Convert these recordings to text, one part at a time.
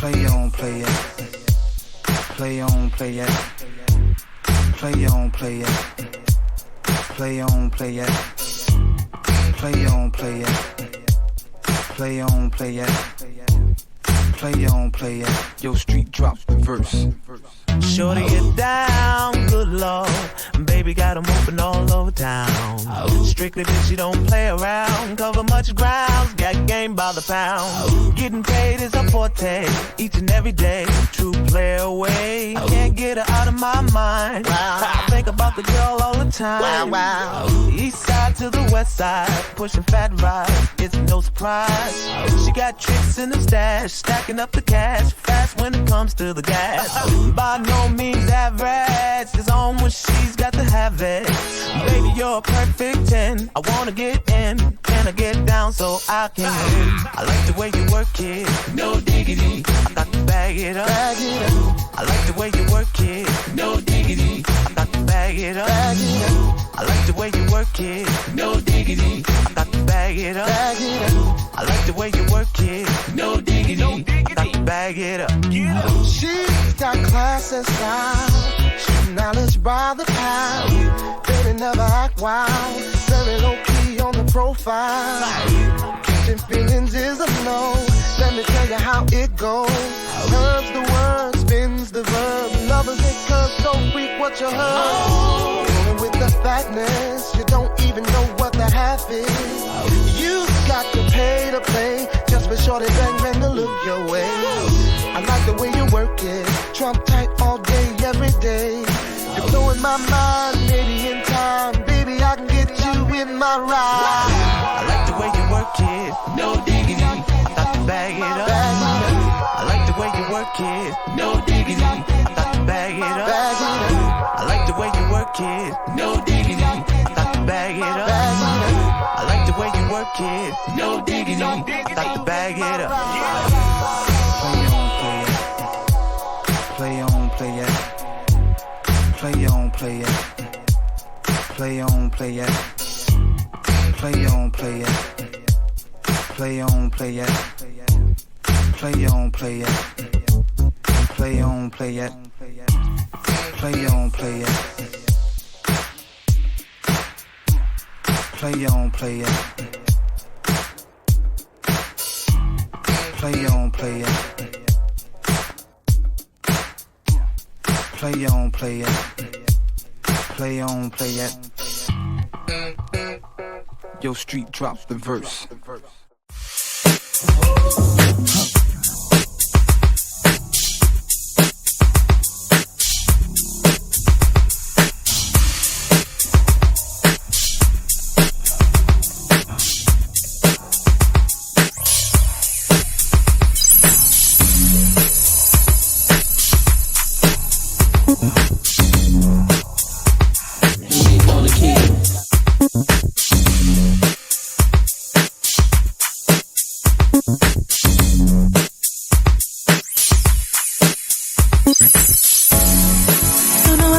Play on, play it. Play on, play it. Play on, play it. Play on, play it. Play on, play it. Play on, play it. Play on, play it. Yo, street drops the verse. Shorty get down, good lord. Baby got 'em open all over town. Strictly bitch, you don't play around. Cover much ground, got game by the pound. Getting paid is a forte, each and every day. True player away, can't get her out of my mind. I think about the girl all the time. East side to the west side, pushing fat rides, it's no surprise. She got tricks in the stash, stacking up the cash, fast when it comes to the gas. By no means average, it's on when she's got to have it. Baby, you're a perfect 10. I wanna get in, can I get down so I can win? I like the way you work it, no diggity. I got to bag it up. I like the way you work it, no diggity. I got to bag it up. I like the way you work it, no diggity. I got to bag it up. I like the way you work it, no diggity. I got to bag it up. She's got class and style, she's knowledge by the pound. Baby never act wild, very low key on the profile. Catching feelings is a no, let me tell you how it goes. Curves the word, spins the verb, lovers it curves so freak what you heard. Rolling with the fatness, you don't even know what the half is. You got to pay to play, just for shorty bang bang to look your way. I like the way you work it, trump tight all day, every day. You're blowing my mind, maybe in time, baby I can get you in my ride. I like the way you work it, no diggity. I got to bag it up. I like the way you work it, no diggity. I got to bag it up. I like the way you work it, no diggity. I got to bag it up. I like the way you work it, no diggity. I got to bag it up. Play on, play it. Play on, play it. Play on, play it. Play on, play it. Play on, play it. Play on, play it. Play on, play it. Play on, play it. Play on, play it. Play on, play it. Play on, play it. Play on, play it. Yo, street drops the verse.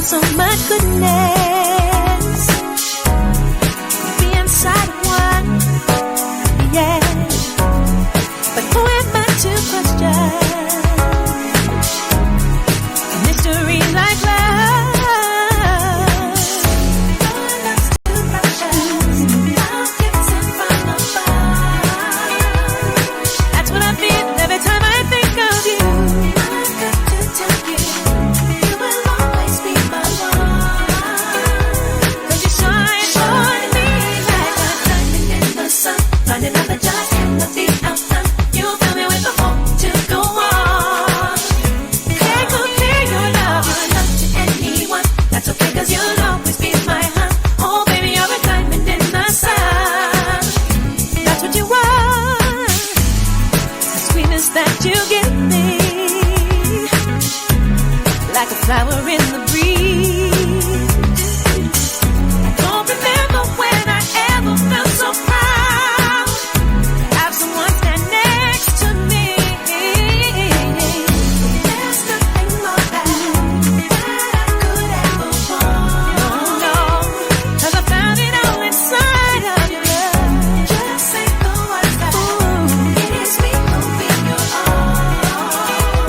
So much goodness be inside one, yeah. But who am I to question a mystery like love? That's what I feel every time I think of you. I've got to tell you, you will always be my one. 'Cause you shine on me like a diamond in the sun, blinding out the dark and the beat out front. You fill me with the hope to go on. Can't compare your love to anyone. That's okay 'cause you'll always be my hun. Oh baby, you're a diamond in the sun. That's what you want. The sweetness that you give me, like a flower in the breeze. I don't remember when I ever felt so proud to have someone stand next to me. There's nothing more that I could ever want. No, 'cause I found it all inside of your love. Just say the words that kiss me, open your arms.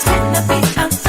just wanna be out